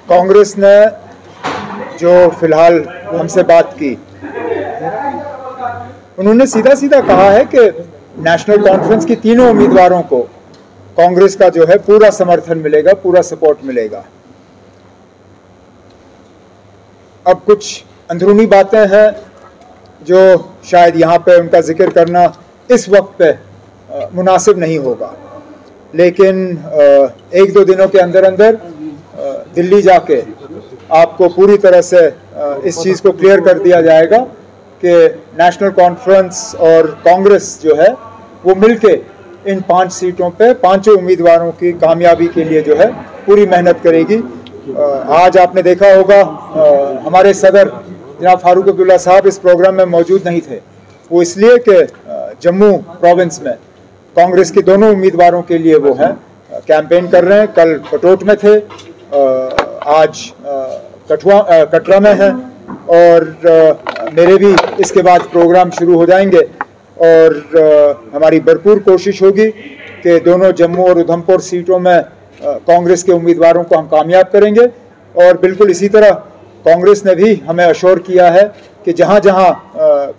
कांग्रेस ने जो फिलहाल हमसे बात की, उन्होंने सीधा सीधा कहा है कि नेशनल कॉन्फ्रेंस की तीनों उम्मीदवारों को कांग्रेस का जो है पूरा समर्थन मिलेगा, पूरा सपोर्ट मिलेगा। अब कुछ अंदरूनी बातें हैं जो शायद यहाँ पे उनका जिक्र करना इस वक्त पे मुनासिब नहीं होगा, लेकिन एक दो दिनों के अंदर अंदर दिल्ली जाके आपको पूरी तरह से इस चीज़ को क्लियर कर दिया जाएगा कि नेशनल कॉन्फ्रेंस और कांग्रेस जो है वो मिलके इन 5 सीटों पे पांचों उम्मीदवारों की कामयाबी के लिए जो है पूरी मेहनत करेगी। आज आपने देखा होगा हमारे सदर जनाब फारूक अब्दुल्ला साहब इस प्रोग्राम में मौजूद नहीं थे। वो इसलिए कि जम्मू प्रोविंस में कांग्रेस के दोनों उम्मीदवारों के लिए वो है कैंपेन कर रहे हैं। कल पटोट में थे, आज कटरा में है और मेरे भी इसके बाद प्रोग्राम शुरू हो जाएंगे और हमारी भरपूर कोशिश होगी कि दोनों जम्मू और उधमपुर सीटों में कांग्रेस के उम्मीदवारों को हम कामयाब करेंगे। और बिल्कुल इसी तरह कांग्रेस ने भी हमें अश्योर किया है कि जहाँ जहाँ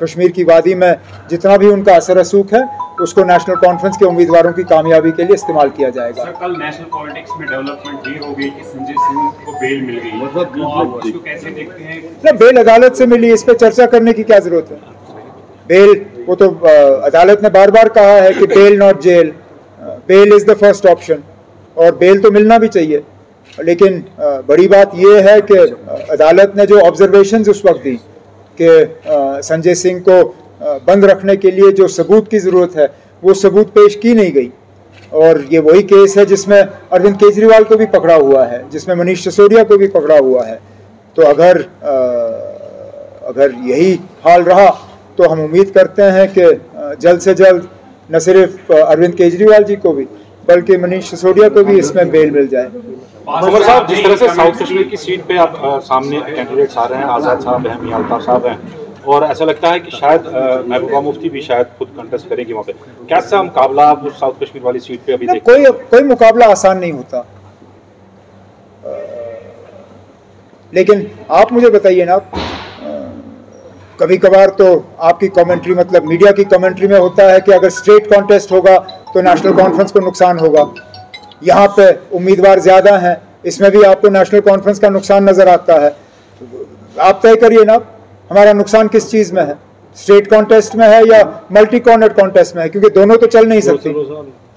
कश्मीर की वादी में जितना भी उनका असर रसूख है उसको नेशनल कॉन्फ्रेंस के उम्मीदवारों की कामयाबी के लिए इस्तेमाल किया जाएगा। सर, कल नेशनल पॉलिटिक्स में डेवलपमेंट ये हो गई कि संजय सिंह को बेल मिल गई, तो आप उसको कैसे देखते हैं? ना, बेल अदालत से मिली, इस पर चर्चा करने की क्या जरूरत है? बेल वो तो अदालत ने बार बार कहा है कि bail not jail, bail is the first option, और बेल तो मिलना भी चाहिए। लेकिन बड़ी बात यह है कि अदालत ने जो ऑब्जर्वेशंस उस वक्त दी कि संजय सिंह को बंद रखने के लिए जो सबूत की ज़रूरत है वो सबूत पेश की नहीं गई। और ये वही केस है जिसमें अरविंद केजरीवाल को भी पकड़ा हुआ है, जिसमें मनीष सिसोदिया को भी पकड़ा हुआ है। तो अगर यही हाल रहा तो हम उम्मीद करते हैं कि जल्द से जल्द न सिर्फ अरविंद केजरीवाल जी को भी बल्कि मनीष सिसोदिया को भी इसमें बेल मिल जाए। उमर साहब, जिस तरह से साउथ कश्मीर की सीट पे आप सामने कैंडिडेट्स आ रहे हैं, आज़ाद साहब हैं, मियां अल्ताफ साहब हैं, और ऐसा लगता है कि शायद महबूबा मुफ्ती भी शायद खुद कंटेस्ट करेंगी वहाँ पे, कैसा मुकाबला आप उस साउथ कश्मीर वाली सीट पे अभी देखते हैं? कोई मुकाबला आसान नहीं होता, लेकिन आप मुझे बताइए ना, कभी कभार तो आपकी कमेंट्री मतलब मीडिया की कमेंट्री में होता है कि अगर स्ट्रेट कॉन्टेस्ट होगा तो नेशनल कॉन्फ्रेंस को नुकसान होगा। यहाँ पे उम्मीदवार ज़्यादा हैं, इसमें भी आपको नेशनल कॉन्फ्रेंस का नुकसान नज़र आता है। आप तय करिए ना, हमारा नुकसान किस चीज़ में है, स्ट्रेट कॉन्टेस्ट में है या मल्टी कॉर्नर कॉन्टेस्ट में है? क्योंकि दोनों तो चल नहीं सकती।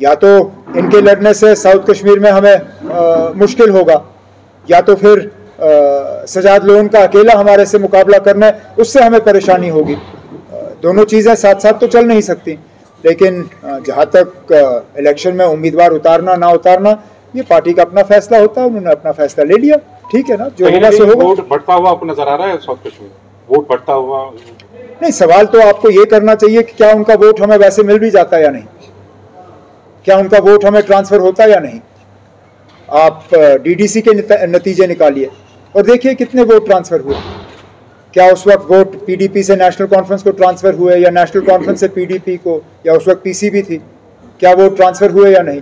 या तो इनके लड़ने से साउथ कश्मीर में हमें मुश्किल होगा, या तो फिर सजाद लोन का अकेला हमारे से मुकाबला करना है, उससे हमें परेशानी होगी। दोनों चीज़ें साथ साथ तो चल नहीं सकती। लेकिन जहाँ तक इलेक्शन में उम्मीदवार उतारना ना उतारना, ये पार्टी का अपना फैसला होता है, उन्होंने अपना फैसला ले लिया, ठीक है ना, जो होगा सो होगा। वोट बढ़ता हुआ आपको नजर आ रहा है साउथ कश्मीर, वोट बढ़ता हुआ? नहीं, सवाल तो आपको ये करना चाहिए कि क्या उनका वोट हमें वैसे मिल भी जाता है या नहीं, क्या उनका वोट हमें ट्रांसफर होता है या नहीं। आप डीडीसी के नतीजे निकालिए और देखिए कितने वोट ट्रांसफर हुए। क्या उस वक्त वोट पीडीपी से नेशनल कॉन्फ्रेंस को ट्रांसफर हुए या नेशनल कॉन्फ्रेंस से पीडीपी को, या उस वक्त पीसीबी थी, क्या वोट ट्रांसफर हुए या नहीं?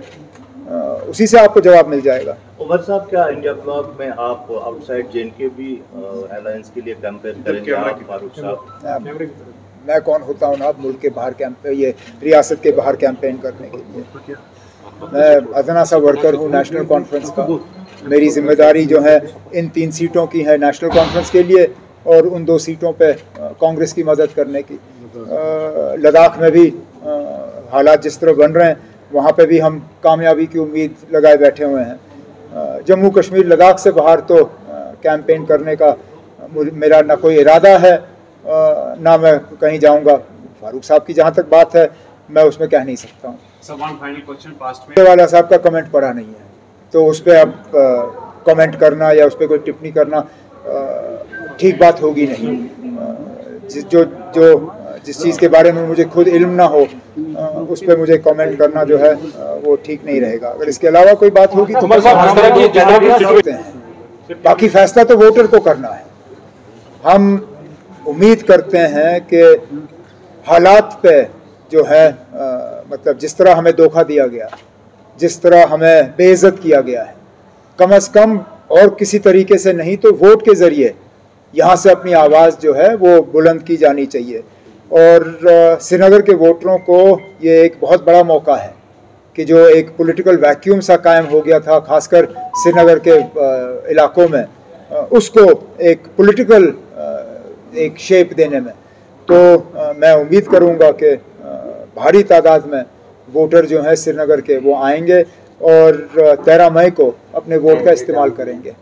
उसी से आपको जवाब मिल जाएगा। उमर साहब, क्या इंडिया ब्लॉक में आप आउटसाइड जेएनके भी अलायंस के लिए कैंपेन करेंगे फारूक साहब? मैं कौन होता हूँ ना मुल्क के बाहर ये रियासत के बाहर कैंपेन करने के लिए? मैं अदना सा वर्कर हूँ नेशनल कॉन्फ्रेंस का। मेरी जिम्मेदारी जो है इन 3 सीटों की है नेशनल कॉन्फ्रेंस के लिए और उन 2 सीटों पे कांग्रेस की मदद करने की। लद्दाख में भी हालात जिस तरह बन रहे हैं वहाँ पे भी हम कामयाबी की उम्मीद लगाए बैठे हुए हैं। जम्मू कश्मीर लद्दाख से बाहर तो कैंपेन करने का मेरा ना कोई इरादा है, ना मैं कहीं जाऊँगा। फारूक साहब की जहाँ तक बात है मैं उसमें कह नहीं सकता हूँ। वाला साहब का कमेंट पढ़ा नहीं है तो उस पर अब कमेंट करना या उस पर कोई टिप्पणी करना ठीक बात होगी नहीं। जिस चीज़ के बारे में मुझे खुद इल्म ना हो उस पर मुझे कमेंट करना जो है वो ठीक नहीं रहेगा। अगर इसके अलावा कोई बात होगी तो बाकी फैसला तो वोटर को करना है। हम उम्मीद करते हैं कि हालात पे जो है मतलब जिस तरह हमें धोखा दिया गया, जिस तरह हमें बेइज्जत किया गया है, कम अज़ कम और किसी तरीके से नहीं तो वोट के ज़रिए यहाँ से अपनी आवाज़ जो है वो बुलंद की जानी चाहिए। और श्रीनगर के वोटरों को ये एक बहुत बड़ा मौका है कि जो एक पॉलिटिकल वैक्यूम सा कायम हो गया था खासकर श्रीनगर के इलाकों में, उसको एक पॉलिटिकल एक शेप देने में। तो मैं उम्मीद करूंगा कि भारी तादाद में वोटर जो हैं श्रीनगर के वो आएंगे और 13 मई को अपने वोट का इस्तेमाल करेंगे।